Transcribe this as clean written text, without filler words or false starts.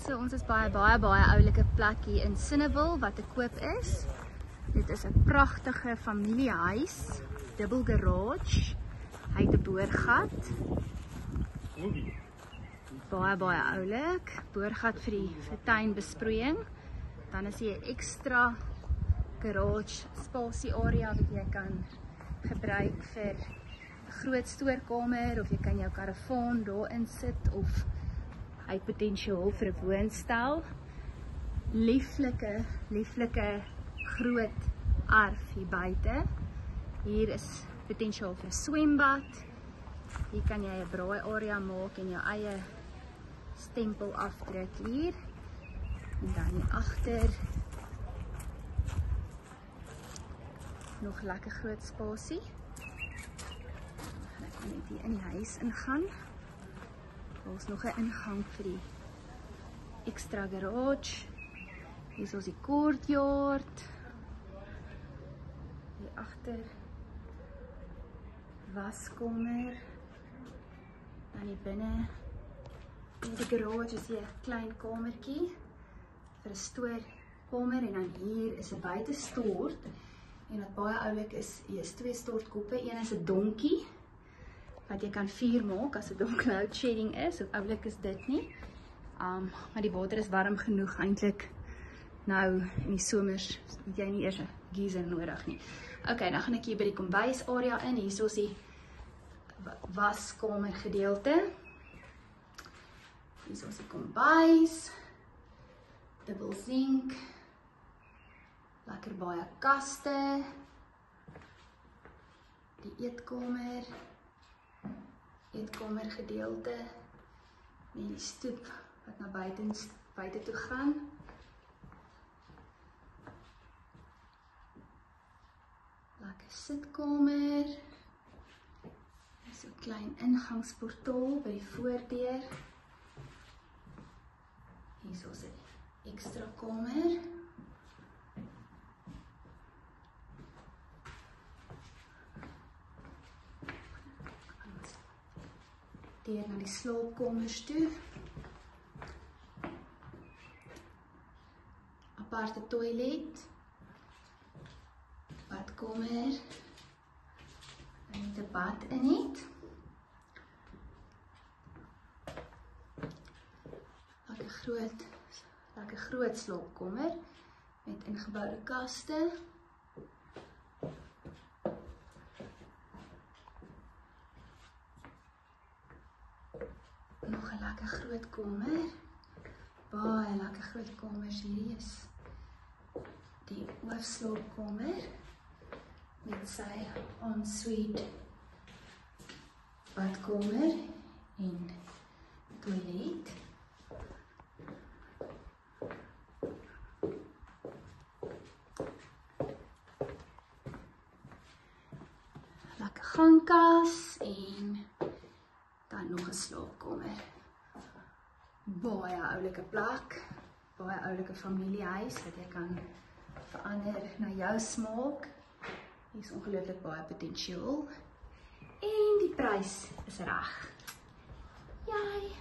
So ons is baie oulike plek hier in Sinewil wat te koop is. Dit is 'n pragtige familiehuis, dubbel garage. Hy het 'n boorgat. Baie oulik. Boorgat vir die tuinbesproeiing. Dan is hier 'n ekstra garage spasie area wat jy kan gebruik vir 'n groot stoorkamer of jy kan jou karavaan daarin sit of hy het potensiaal vir 'n woonstel. Lieflike groot erf hier buite. Hier is potensiaal vir 'n swembad. Hier kan jy 'n braai area maak en jou eie stempel afdruk hier. En dan hier agter nog lekker groot spasie. Ek kan net hier in die huis ingaan. Daar is nog 'n ingang vir die ekstra garage. Hier is ons die courtyard. Hier agter waskamer. Dan hier binne in die garage is hier 'n klein kamertjie vir 'n stoorkamer en dan hier is 'n buitestort. En wat baie oulik is, hier is 2 stortkoppe. Een is 'n donkie wat jy kan vuur maak as 'n donk load shedding is. So oulik is dit nie. Maar die water is warm genoeg eintlik. Nou in die somers het jy nie eers 'n geyser nodig nie. Okay, dan gaan ek hier by die kombuis area in. Hier is die waskamer gedeelte. Hier is die kombuis. Dubbel sink. Lekker baie kaste. Die eetkamer gedeelte. En die stoep wat na buite toe gaan. Lekker sitkamer. Hier is 'n klein ingangsportaal by die voordeur. Hier is ons 'n ekstra kamer. Deur na die slaapkamers toe. Aparte toilet. Badkamer. En met 'n bad in het. Lekker groot slaapkamer met ingeboude kaste. Nog 'n lekker groot kamer. Baie lekker groot kamers hierdie is. Die hoofslaapkamer met sy ensuite badkamer en toilet. Lekker gangkas en dan nog 'n slaapkamer. Baie oulike plek, baie oulike familiehuis wat jy kan verander na jou smaak. Hier is ongelooflik baie potensiaal. En die prys is reg. Jy